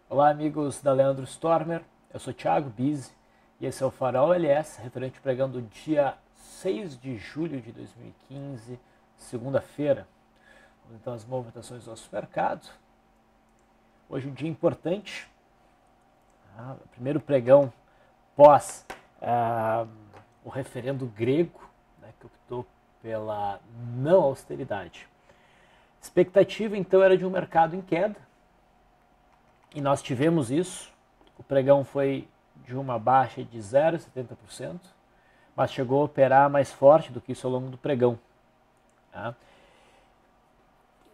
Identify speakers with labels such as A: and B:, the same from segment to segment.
A: Olá, amigos da Leandro Stormer. Eu sou Thiago Bizzi e esse é o Farol LS, referente pregando dia 6 de julho de 2015, segunda-feira. Então, as movimentações do nosso mercado. Hoje um dia importante. Primeiro pregão pós o referendo grego, né, que optou pela não austeridade. A expectativa, então, era de um mercado em queda. E nós tivemos isso. O pregão foi de uma baixa de 0,70%, mas chegou a operar mais forte do que isso ao longo do pregão. Tá?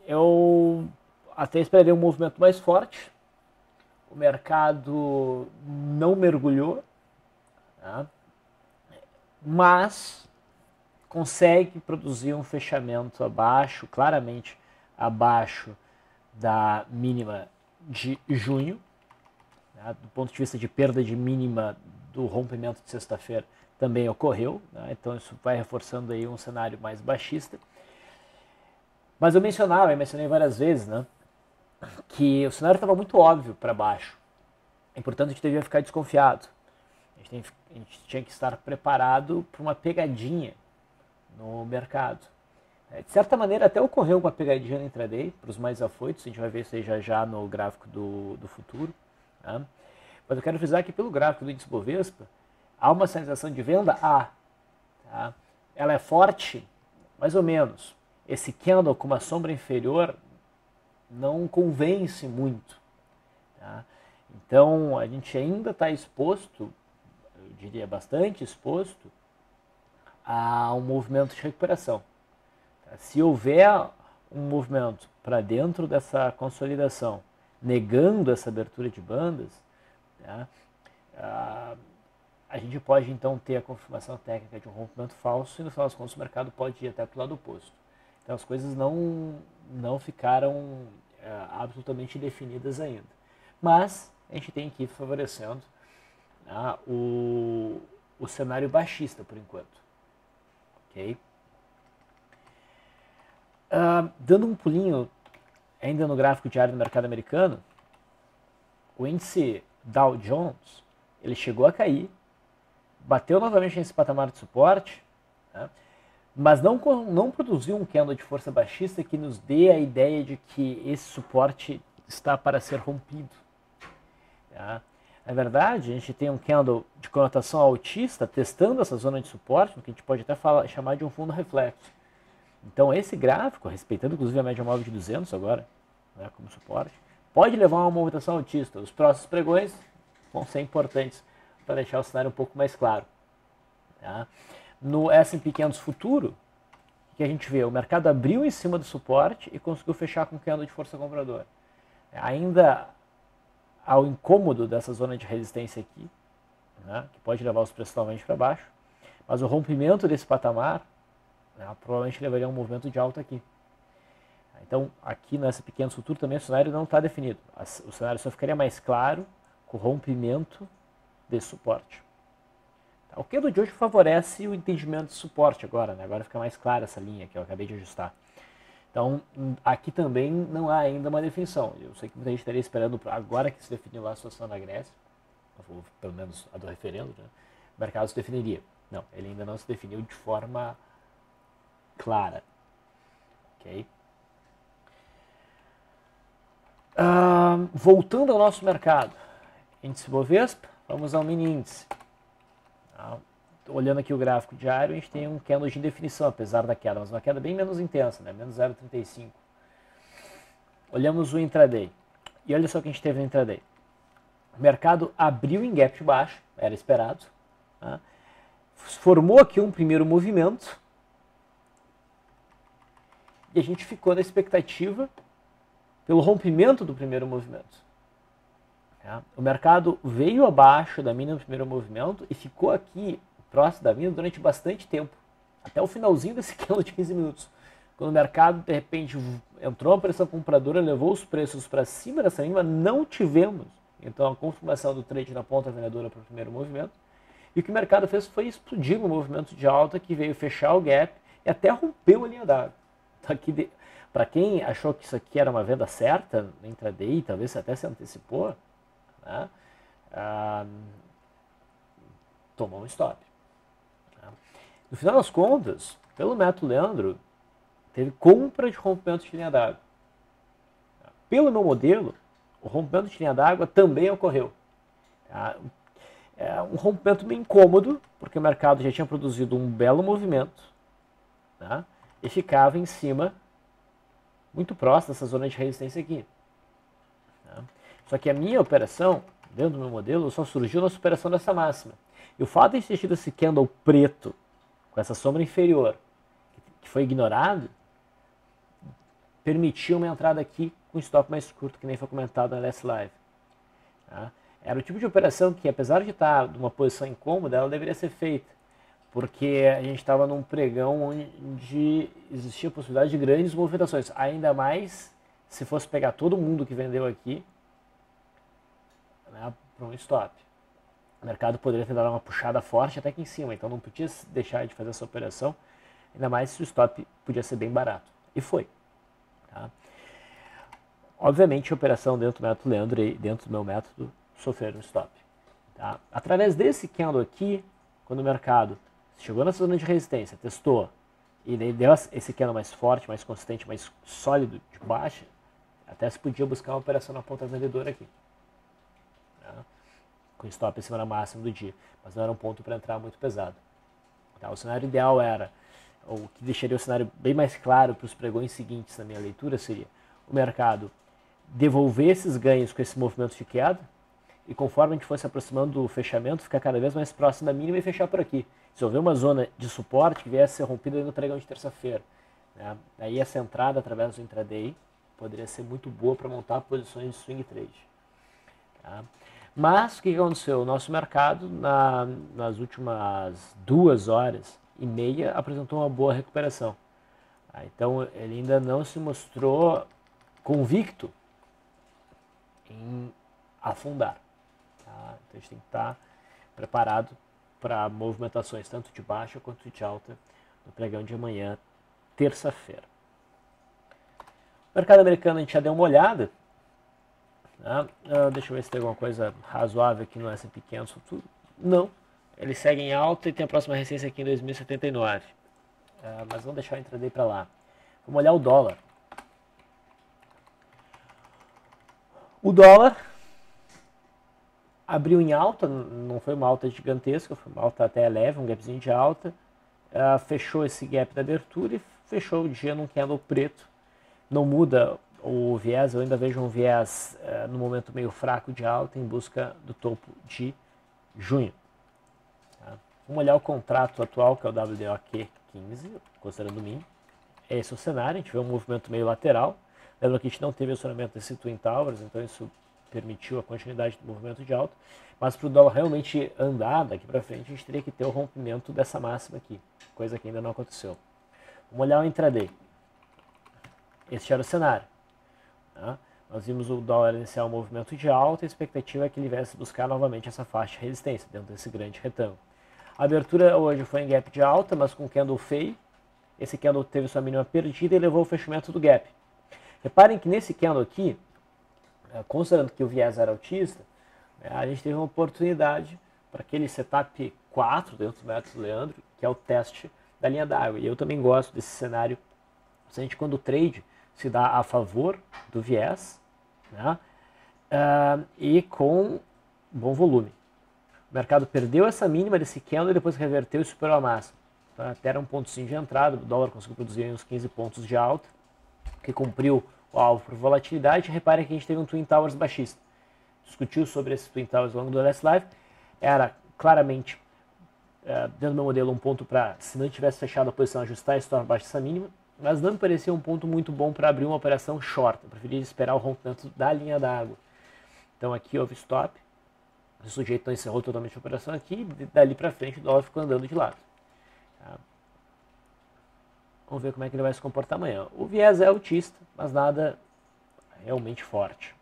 A: Eu até esperaria um movimento mais forte. O mercado não mergulhou, tá? Mas consegue produzir um fechamento abaixo, claramente abaixo da mínima de junho, né? Do ponto de vista de perda de mínima do rompimento de sexta-feira também ocorreu, né? Então isso vai reforçando aí um cenário mais baixista. Mas eu mencionei várias vezes, né, que o cenário estava muito óbvio para baixo e, portanto, a gente devia ficar desconfiado. A gente tinha que estar preparado para uma pegadinha no mercado. De certa maneira, até ocorreu uma pegadinha no intraday, para os mais afoitos, a gente vai ver isso aí já no gráfico do futuro. Tá? Mas eu quero frisar que pelo gráfico do índice Bovespa, há uma sinalização de venda? Tá? Ela é forte? Mais ou menos. Esse candle com uma sombra inferior não convence muito. Tá? Então, a gente ainda está exposto, eu diria bastante exposto, a um movimento de recuperação. Se houver um movimento para dentro dessa consolidação, negando essa abertura de bandas, tá, a gente pode então ter a confirmação técnica de um rompimento falso e no final das contas o mercado pode ir até para o lado oposto. Então as coisas não ficaram absolutamente definidas ainda. Mas a gente tem que ir favorecendo, tá, o cenário baixista por enquanto. Ok? Dando um pulinho ainda no gráfico diário do mercado americano, o índice Dow Jones ele chegou a cair, bateu novamente nesse patamar de suporte, né, mas não produziu um candle de força baixista que nos dê a ideia de que esse suporte está para ser rompido. Tá? Na verdade, a gente tem um candle de conotação altista testando essa zona de suporte, que a gente pode até chamar de um fundo reflexo. Então esse gráfico, respeitando inclusive a média móvel de 200 agora, né, como suporte, pode levar a uma movimentação altista. Os próximos pregões vão ser importantes para deixar o cenário um pouco mais claro. Tá? No S&P 500 futuro, o que a gente vê? O mercado abriu em cima do suporte e conseguiu fechar com candle de força compradora. Ainda ao incômodo dessa zona de resistência aqui, né, que pode levar os preços novamente para baixo, mas o rompimento desse patamar provavelmente levaria a um movimento de alta aqui. Então, aqui nessa pequena futuro também o cenário não está definido. O cenário só ficaria mais claro com o rompimento desse suporte. O candle de hoje favorece o entendimento de suporte agora, né? Agora fica mais clara essa linha que eu acabei de ajustar. Então, aqui também não há ainda uma definição. Eu sei que muita gente estaria esperando agora que se definiu lá a situação na Grécia, ou pelo menos a do referendo, né? O mercado se definiria. Não, ele ainda não se definiu de forma clara. Ok? Voltando ao nosso mercado, índice Bovespa, vamos ao mini índice. Olhando aqui o gráfico diário, a gente tem um candle de indefinição, apesar da queda, mas uma queda bem menos intensa, né? Menos 0,35. Olhamos o intraday. E olha só o que a gente teve no intraday. O mercado abriu em gap de baixo, era esperado. Tá? Formou aqui um primeiro movimento. E a gente ficou na expectativa pelo rompimento do primeiro movimento. Tá? O mercado veio abaixo da mínima do primeiro movimento e ficou aqui próximo da mínima durante bastante tempo, até o finalzinho desse candle de 15 minutos. Quando o mercado, de repente, entrou uma pressão compradora, levou os preços para cima dessa mínima, não tivemos, então, a confirmação do trade na ponta vendedora para o primeiro movimento. E o que o mercado fez foi explodir no movimento de alta que veio fechar o gap e até rompeu a linha d'água. Então, para quem achou que isso aqui era uma venda certa no intraday, talvez até se antecipou, né? Tomou um stop. Né? No final das contas, pelo método Leandro, teve compra de rompimento de linha d'água. Pelo meu modelo, o rompimento de linha d'água também ocorreu. Tá? É um rompimento meio incômodo, porque o mercado já tinha produzido um belo movimento, tá? E ficava em cima, muito próximo dessa zona de resistência aqui. Tá? Só que a minha operação, dentro do meu modelo, só surgiu na superação dessa máxima. E o fato de ter tido esse candle preto, com essa sombra inferior, que foi ignorado, permitiu uma entrada aqui com stop mais curto, que nem foi comentado na last live. Tá? Era o tipo de operação que, apesar de estar numa posição incômoda, ela deveria ser feita, porque a gente estava num pregão onde existia a possibilidade de grandes movimentações, ainda mais se fosse pegar todo mundo que vendeu aqui, né, para um stop. O mercado poderia ter dado uma puxada forte até aqui em cima, então não podia deixar de fazer essa operação, ainda mais se o stop podia ser bem barato. E foi. Tá? Obviamente a operação dentro do método Leandro e dentro do meu método sofreram um stop. Tá? Através desse candle aqui, quando o mercado chegou na zona de resistência, testou, e daí deu esse candle mais forte, mais consistente, mais sólido de baixa, até se podia buscar uma operação na ponta vendedora aqui. Tá? Com stop em cima da máxima do dia, mas não era um ponto para entrar muito pesado. Tá? O cenário ideal era, o que deixaria o cenário bem mais claro para os pregões seguintes na minha leitura, seria o mercado devolver esses ganhos com esse movimento de queda, e conforme a gente fosse aproximando do fechamento, ficar cada vez mais próximo da mínima e fechar por aqui. Se houver uma zona de suporte que viesse a ser rompida no pregão de terça-feira, né? Aí essa entrada através do intraday poderia ser muito boa para montar posições de swing trade. Tá? Mas o que aconteceu? O nosso mercado, nas últimas 2h30, apresentou uma boa recuperação. Tá? Então ele ainda não se mostrou convicto em afundar. Tá? Então a gente tem que estar preparado para movimentações tanto de baixa quanto de alta no pregão de amanhã, terça-feira. O mercado americano a gente já deu uma olhada. Tá? Deixa eu ver se tem alguma coisa razoável aqui no S&P 500. Não, ele segue em alta e tem a próxima resistência aqui em 2079. Mas vamos deixar o intraday para lá. Vamos olhar o dólar. O dólar abriu em alta, não foi uma alta gigantesca, foi uma alta até leve, um gapzinho de alta. Fechou esse gap da abertura e fechou o dia num candle preto. Não muda o viés, eu ainda vejo um viés no momento meio fraco de alta em busca do topo de junho. Tá? Vamos olhar o contrato atual, que é o WDOQ 15, considerando o mínimo. Esse é o cenário, a gente vê um movimento meio lateral. Lembra que a gente não teve acionamento desse Twin Towers, então isso permitiu a continuidade do movimento de alta. Mas para o dólar realmente andar daqui para frente, a gente teria que ter o rompimento dessa máxima aqui, coisa que ainda não aconteceu. Vamos olhar o intraday. Esse era o cenário. Tá? Nós vimos o dólar iniciar um movimento de alta e a expectativa é que ele viesse buscar novamente essa faixa de resistência dentro desse grande retângulo. A abertura hoje foi em gap de alta, mas com candle feio. Esse candle teve sua mínima perdida e levou ao fechamento do gap. Reparem que nesse candle aqui, considerando que o viés era altista, a gente teve uma oportunidade para aquele setup 4 dentro do método Leandro, que é o teste da linha d'água. E eu também gosto desse cenário, quando o trade se dá a favor do viés, né, e com bom volume. O mercado perdeu essa mínima desse candle e depois reverteu e superou a máxima. Então, até era um pontozinho de entrada, o dólar conseguiu produzir uns 15 pontos de alta, que cumpriu o alvo por volatilidade. Reparem que a gente teve um Twin Towers baixista. Discutiu sobre esse Twin Towers ao longo do last live. Era claramente, dentro do meu modelo, um ponto para, se não tivesse fechado a posição, ajustar e stop abaixo dessa mínima. Mas não me parecia um ponto muito bom para abrir uma operação short. Eu preferia esperar o rompimento da linha d'água. Então aqui houve stop. O sujeito não encerrou totalmente a operação aqui. E dali para frente o dólar ficou andando de lado. Tá? Vamos ver como é que ele vai se comportar amanhã. O viés é altista, mas nada realmente forte.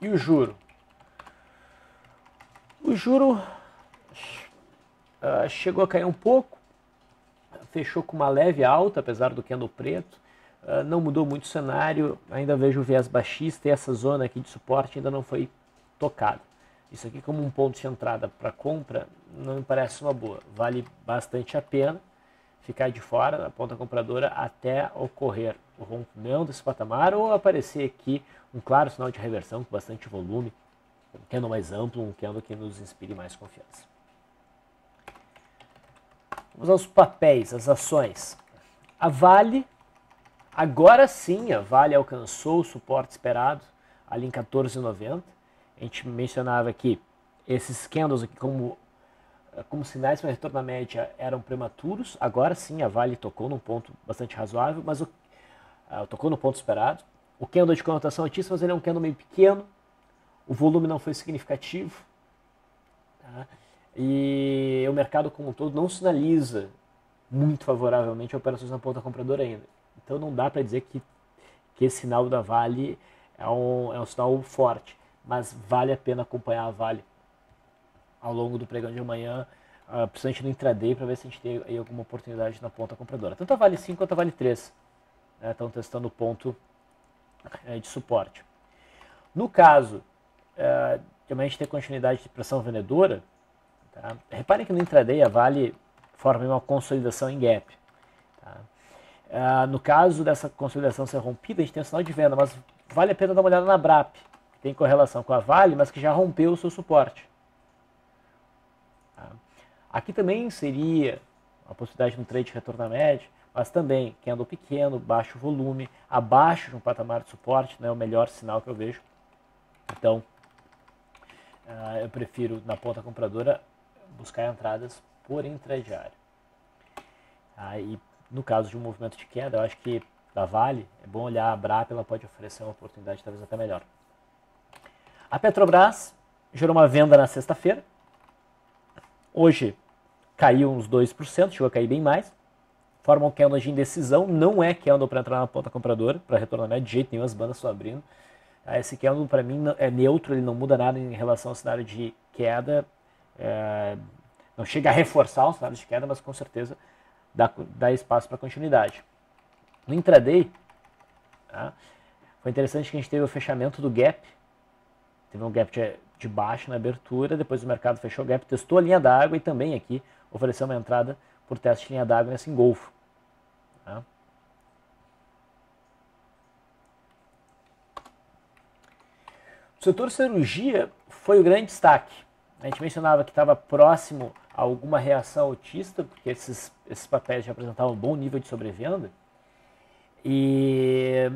A: E o juro? O juro chegou a cair um pouco, fechou com uma leve alta, apesar do candle preto. não mudou muito o cenário, ainda vejo o viés baixista e essa zona aqui de suporte ainda não foi tocada. Isso aqui como um ponto de entrada para compra não me parece uma boa. Vale bastante a pena ficar de fora da ponta compradora até ocorrer o rompimento desse patamar ou aparecer aqui um claro sinal de reversão com bastante volume, um candle mais amplo, um candle que nos inspire mais confiança. Vamos aos papéis, as ações. A Vale, agora sim, a Vale alcançou o suporte esperado ali em 14,90. A gente mencionava aqui esses candles aqui como sinais para retorno à média eram prematuros. Agora sim, a Vale tocou num ponto bastante razoável, mas tocou no ponto esperado. O candle de conotação altíssima, mas ele é um candle meio pequeno. O volume não foi significativo. Tá? E o mercado como um todo não sinaliza muito favoravelmente operações na ponta compradora ainda. Então não dá para dizer que esse sinal da Vale é um sinal forte, mas vale a pena acompanhar a Vale ao longo do pregão de amanhã, principalmente no intraday, para ver se a gente tem aí alguma oportunidade na ponta compradora. Tanto a Vale 5 quanto a Vale 3 estão testando o ponto de suporte. No caso de amanhã a gente ter continuidade de pressão vendedora, tá? Reparem que no intraday a Vale forma uma consolidação em gap. Tá? No caso dessa consolidação ser rompida, a gente tem um sinal de venda, mas vale a pena dar uma olhada na BRAP, que tem correlação com a Vale, mas que já rompeu o seu suporte. Tá? Aqui também seria uma possibilidade de um trade de retorno à média, mas também candle pequeno, baixo volume, abaixo de um patamar de suporte, né, é o melhor sinal que eu vejo. Então, eu prefiro, na ponta compradora, buscar entradas por intradiário. E no caso de um movimento de queda, eu acho que da Vale, é bom olhar a BRAP, ela pode oferecer uma oportunidade talvez até melhor. A Petrobras gerou uma venda na sexta-feira. Hoje caiu uns 2%, chegou a cair bem mais. Forma um candle de indecisão, não é candle para entrar na ponta compradora, para retorno à média, de jeito nenhum, as bandas estão abrindo. Esse candle para mim é neutro, ele não muda nada em relação ao cenário de queda. Não chega a reforçar o cenário de queda, mas com certeza dá espaço para continuidade. No intraday, tá? Foi interessante que a gente teve o fechamento do gap. Teve um gap de baixo na abertura, depois o mercado fechou o gap, testou a linha d'água e também aqui ofereceu uma entrada por teste de linha d'água nesse engolfo. Tá? O setor cirurgia foi o grande destaque. A gente mencionava que estava próximo a alguma reação autista, porque esses papéis já apresentavam um bom nível de sobrevenda. E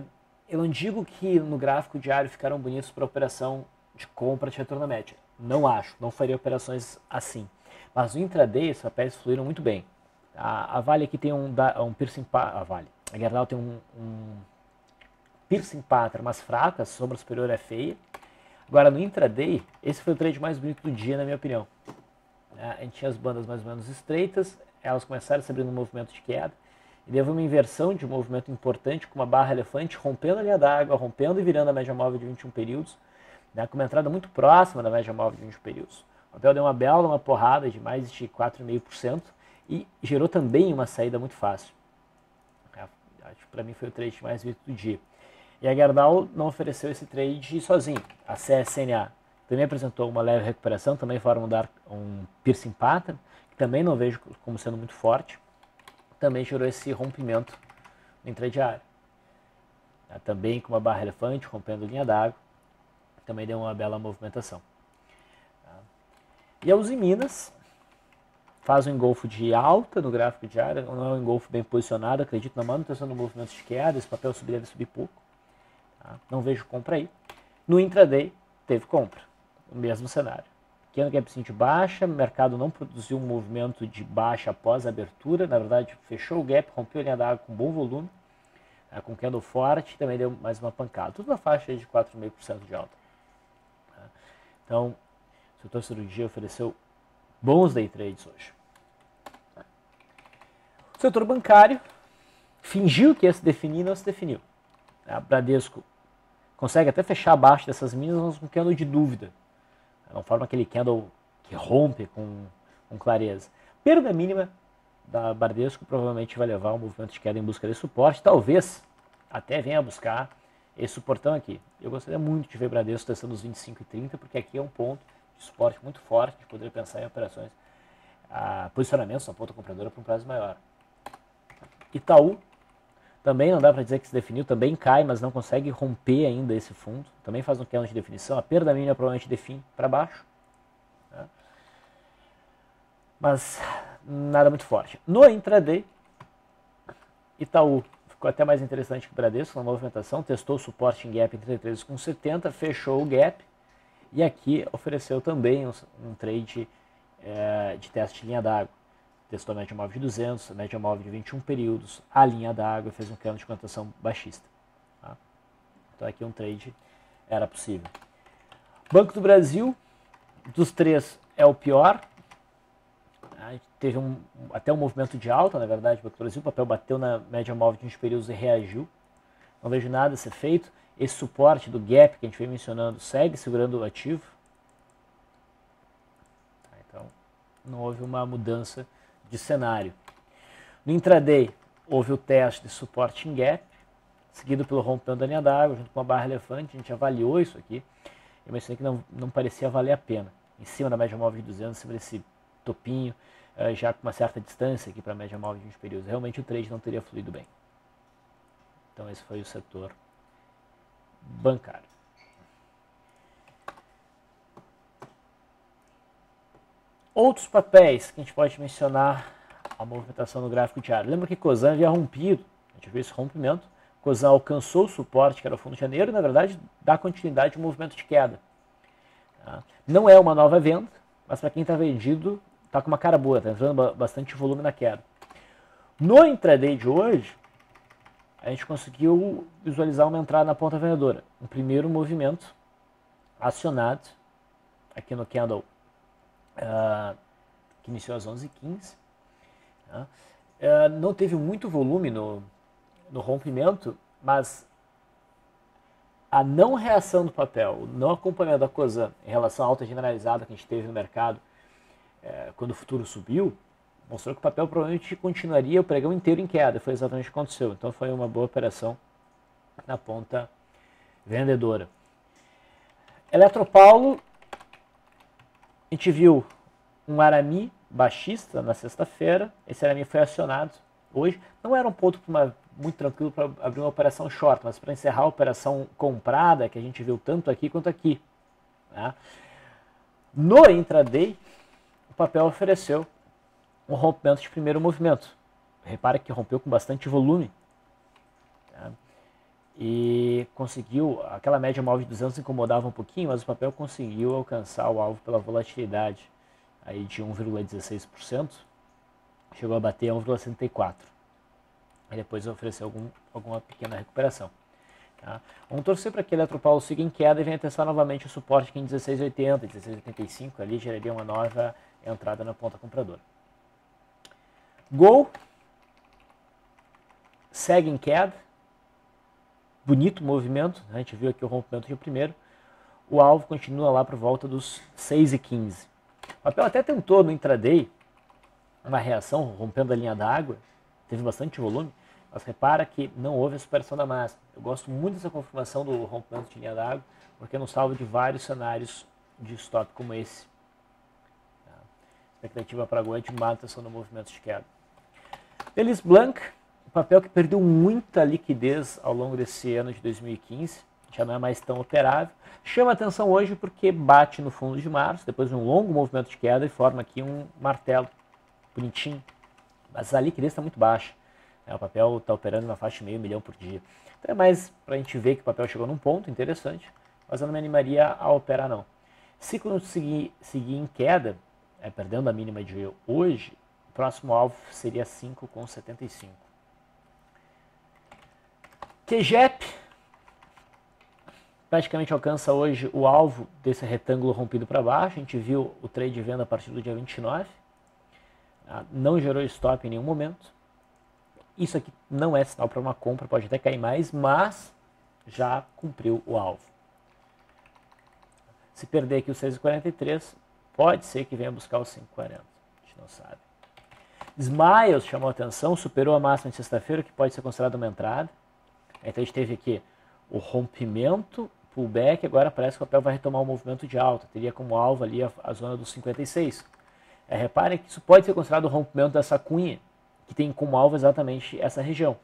A: eu não digo que no gráfico diário ficaram bonitos para operação de compra de retorno à média. Não acho, não faria operações assim. Mas no intraday, esses papéis fluíram muito bem. A Vale aqui tem um piercing pattern, a Gerdau tem um piercing pattern mais fraco, a sombra superior é feia. Agora no intraday, esse foi o trade mais bonito do dia, na minha opinião. A gente tinha as bandas mais ou menos estreitas, elas começaram a se abrir no movimento de queda, e deu uma inversão de um movimento importante com uma barra elefante rompendo a linha d'água, rompendo e virando a média móvel de 21 períodos, né, com uma entrada muito próxima da média móvel de 21 períodos. O papel deu uma bela porrada de mais de 4,5% e gerou também uma saída muito fácil. Acho que para mim foi o trade mais bonito do dia. E a Gerdau não ofereceu esse trade sozinho. A CSNA também apresentou uma leve recuperação, também forma um piercing pattern, que também não vejo como sendo muito forte. Também gerou esse rompimento no intradiário. Também com uma barra elefante, rompendo linha d'água. Também deu uma bela movimentação. E a Uzi Minas faz um engolfo de alta no gráfico diário, não é um engolfo bem posicionado, acredito na manutenção do movimento de queda, esse papel deve subir pouco. Não vejo compra aí. No intraday, teve compra, o mesmo cenário. Pequeno gapzinho de baixa, o mercado não produziu um movimento de baixa após a abertura, na verdade fechou o gap, rompeu a linha d'água com bom volume, com candle forte, também deu mais uma pancada, tudo na faixa de 4,5% de alta. Então, o setor cirurgia ofereceu bons day trades hoje. O setor bancário fingiu que ia se definir e não se definiu. A Bradesco consegue até fechar abaixo dessas mínimas, mas com candle de dúvida. Não forma aquele candle que rompe com clareza. Perda mínima da Bradesco provavelmente vai levar um movimento de queda em busca de suporte. Talvez até venha buscar esse suportão aqui. Eu gostaria muito de ver Bradesco testando os 25,30, porque aqui é um ponto de suporte muito forte, de poder pensar em operações, posicionamentos na ponta compradora para um prazo maior. Itaú, também não dá para dizer que se definiu, também cai, mas não consegue romper ainda esse fundo. Também faz um candle de definição, a perda mínima provavelmente define para baixo. Né? Mas nada muito forte. No intraday, Itaú ficou até mais interessante que o Bradesco na movimentação, testou o suporte em gap em 33,70, fechou o gap e aqui ofereceu também um trade de teste de linha d'água. Testou a média móvel de 200, a média móvel de 21 períodos, a linha d'água e fez um candle de cotação baixista. Tá? Então aqui um trade era possível. Banco do Brasil, dos três é o pior. Teve até um movimento de alta, na verdade, Banco do Brasil. O papel bateu na média móvel de 20 períodos e reagiu. Não vejo nada a ser feito. Esse suporte do gap que a gente vem mencionando segue segurando o ativo. Então, não houve uma mudança de cenário. No intraday, houve o teste de suporte em gap, seguido pelo rompimento da linha d'água, junto com uma barra elefante. A gente avaliou isso aqui. Eu mencionei que não parecia valer a pena. Em cima da média móvel de 200, em cima desse topinho, já com uma certa distância aqui para a média móvel de 20 períodos. Realmente o trade não teria fluído bem. Então esse foi o setor bancário. Outros papéis que a gente pode mencionar a movimentação no gráfico diário. Lembra que Cosan havia rompido, a gente viu esse rompimento, Cosan alcançou o suporte que era o fundo de janeiro e na verdade dá continuidade ao movimento de queda. Não é uma nova venda, mas para quem está vendido, está com uma cara boa, está entrando bastante volume na queda. No intraday de hoje, a gente conseguiu visualizar uma entrada na ponta vendedora. Um primeiro movimento acionado aqui no candle que iniciou às 11h15. Não teve muito volume no rompimento, mas a não reação do papel, o não acompanhamento da Cosan em relação à alta generalizada que a gente teve no mercado quando o futuro subiu, mostrou que o papel provavelmente continuaria o pregão inteiro em queda. Foi exatamente o que aconteceu. Então foi uma boa operação na ponta vendedora. Eletropaulo, a gente viu um Arami baixista na sexta-feira. Esse Arami foi acionado hoje. Não era um ponto muito tranquilo para abrir uma operação short, mas para encerrar a operação comprada, que a gente viu tanto aqui quanto aqui. Né? No intraday, o papel ofereceu um rompimento de primeiro movimento. Repara que rompeu com bastante volume. Tá? E conseguiu, aquela média móvel de 200 incomodava um pouquinho, mas o papel conseguiu alcançar o alvo pela volatilidade aí de 1,16%. Chegou a bater 1,64%. E depois ofereceu alguma pequena recuperação. Tá? Vamos torcer para que a Eletropaulo siga em queda e venha testar novamente o suporte aqui em 16,80, 16,85, ali geraria uma nova entrada na ponta compradora. Gol segue em queda, bonito movimento, a gente viu aqui o rompimento de primeiro, o alvo continua lá por volta dos 6,15. O papel até tentou no intraday uma reação rompendo a linha d'água, teve bastante volume, mas repara que não houve a superação da máxima. Eu gosto muito dessa confirmação do rompimento de linha d'água, porque nos salva de vários cenários de stop como esse. A expectativa para agora é de manutenção do movimento de queda. Elis Blanc, um papel que perdeu muita liquidez ao longo desse ano de 2015, já não é mais tão operável. Chama atenção hoje porque bate no fundo de março, depois de um longo movimento de queda e forma aqui um martelo bonitinho. Mas a liquidez está muito baixa. O papel está operando na faixa de meio milhão por dia. Então é mais para a gente ver que o papel chegou num ponto interessante, mas eu não me animaria a operar não. Se conseguir seguir em queda, perdendo a mínima de hoje, o próximo alvo seria 5,75. TGEP praticamente alcança hoje o alvo desse retângulo rompido para baixo. A gente viu o trade de venda a partir do dia 29. Não gerou stop em nenhum momento. Isso aqui não é sinal para uma compra, pode até cair mais, mas já cumpriu o alvo. Se perder aqui o 6,43, pode ser que venha buscar o 5,40. A gente não sabe. Smiles chamou a atenção, superou a máxima de sexta-feira, que pode ser considerada uma entrada. Então a gente teve aqui o rompimento, pullback, agora parece que o papel vai retomar o movimento de alta, teria como alvo ali a zona dos 56. Reparem que isso pode ser considerado o rompimento dessa cunha, que tem como alvo exatamente essa região.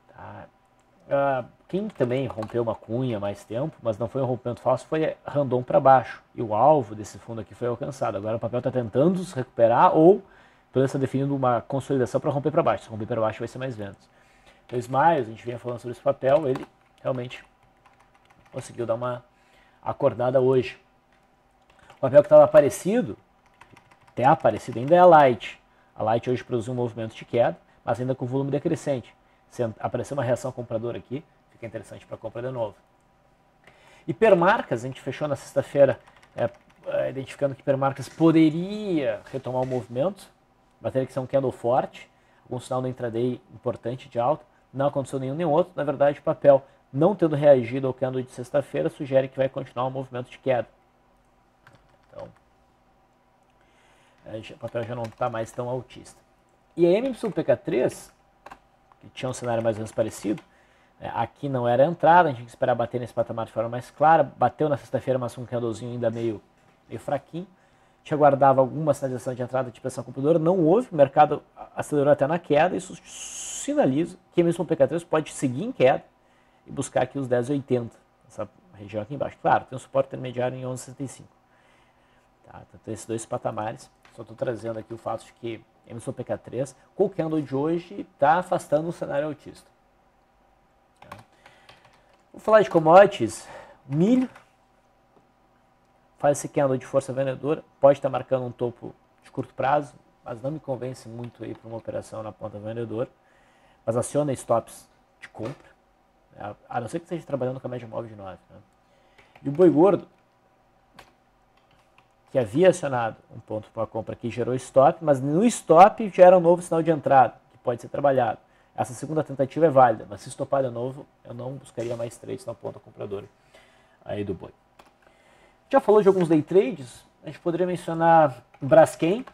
A: Tá? Quem também rompeu uma cunha há mais tempo, mas não foi um rompimento falso, foi random para baixo. E o alvo desse fundo aqui foi alcançado. Agora o papel está tentando se recuperar ou está definindo uma consolidação para romper para baixo. Se romper para baixo vai ser mais vendas. Então o Smiles, a gente vinha falando sobre esse papel, ele realmente conseguiu dar uma acordada hoje. O papel que estava aparecido, até aparecido ainda é a Light. A Light hoje produziu um movimento de queda, mas ainda com volume decrescente. Se aparecer uma reação compradora aqui, fica interessante para compra de novo. Hipermarcas, a gente fechou na sexta-feira identificando que Hipermarcas poderia retomar o movimento, bateria que ser um candle forte, algum sinal no intraday importante de alta, não aconteceu nenhum nem outro. Na verdade, o papel, não tendo reagido ao candle de sexta-feira, sugere que vai continuar um movimento de queda. Então, o papel já não está mais tão altista. E a MYPK3, que tinha um cenário mais ou menos parecido, aqui não era a entrada, a gente tinha que esperar bater nesse patamar de forma mais clara, bateu na sexta-feira, mas com um candlezinho ainda meio fraquinho. A gente aguardava alguma sinalização de entrada de pressão compradora, não houve, o mercado acelerou até na queda, isso sinaliza que a MYPK3 pode seguir em queda e buscar aqui os 10,80, essa região aqui embaixo. Claro, tem um suporte intermediário em 11,65. Tá? Então, esses dois patamares, só estou trazendo aqui o fato de que MYPK3, com o candle de hoje, está afastando o cenário altista. Tá? Vou falar de commodities. Milho faz esse candle de força vendedora, pode estar marcando um topo de curto prazo, mas não me convence muito aí para uma operação na ponta vendedora, mas aciona stops de compra, a não ser que esteja trabalhando com a média móvel de 9. Né? E o boi gordo, que havia acionado um ponto para a compra aqui, gerou stop, mas no stop gera um novo sinal de entrada, que pode ser trabalhado. Essa segunda tentativa é válida, mas se estopar de novo, eu não buscaria mais trades na ponta compradora aí do boi. Já falou de alguns day trades, a gente poderia mencionar o Braskem.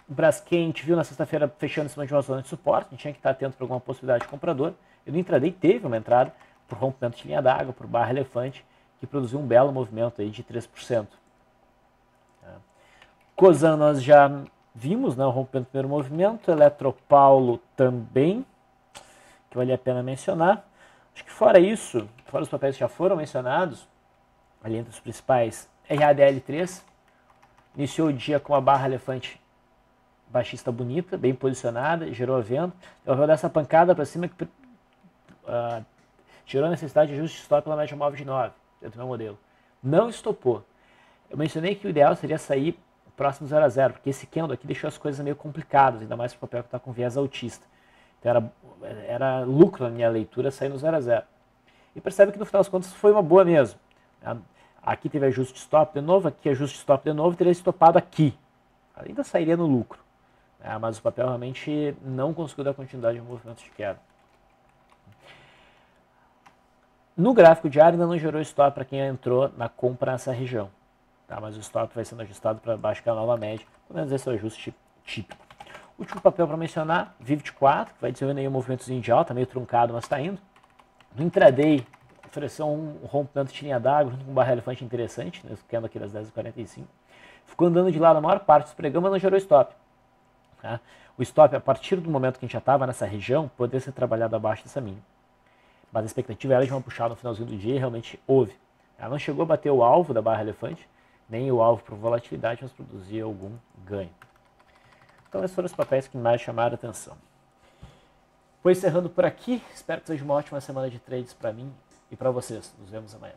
A: O Braskem a gente viu na sexta-feira fechando em cima de uma zona de suporte, a gente tinha que estar atento para alguma possibilidade de comprador. E no intraday teve uma entrada por rompimento de linha d'água, por barra elefante, que produziu um belo movimento aí de 3%. Cosan nós já vimos, né, o rompimento do primeiro movimento, Eletropaulo também, que vale a pena mencionar. Acho que fora isso, fora os papéis que já foram mencionados, ali entre os principais, RADL3, iniciou o dia com uma barra elefante baixista bonita, bem posicionada, gerou a venda, eu dar essa pancada para cima que gerou a necessidade de ajuste de stop pela média móvel de 9, dentro do meu modelo. Não estopou. Eu mencionei que o ideal seria sair próximo 0 a 0, porque esse candle aqui deixou as coisas meio complicadas, ainda mais para o papel que está com viés altista. Então era lucro na minha leitura sair no 0 a 0. E percebe que no final das contas foi uma boa mesmo. Aqui teve ajuste de stop de novo, aqui ajuste de stop de novo, teria estopado aqui. Ainda sairia no lucro. Mas o papel realmente não conseguiu dar continuidade ao movimento de queda. No gráfico diário ainda não gerou stop para quem entrou na compra nessa região. Mas o stop vai sendo ajustado para baixo que é a nova média, pelo menos esse é o ajuste típico. Último papel para mencionar, Vivid 4, que vai desenvolvendo aí um movimentozinho de alta, meio truncado, mas está indo. No intraday, ofereceu um rompimento de linha d'água junto com um barra elefante interessante, nesse candle aqui das 10h45. Ficou andando de lado a maior parte dos pregão, mas não gerou stop. Tá? O stop, a partir do momento que a gente já estava nessa região, poderia ser trabalhado abaixo dessa mínima. Mas a expectativa era de uma puxada no finalzinho do dia e realmente houve. Ela não chegou a bater o alvo da barra elefante, nem o alvo por volatilidade, mas produzia algum ganho. Então esses foram os papéis que mais chamaram a atenção. Vou encerrando por aqui, espero que seja uma ótima semana de trades para mim e para vocês. Nos vemos amanhã.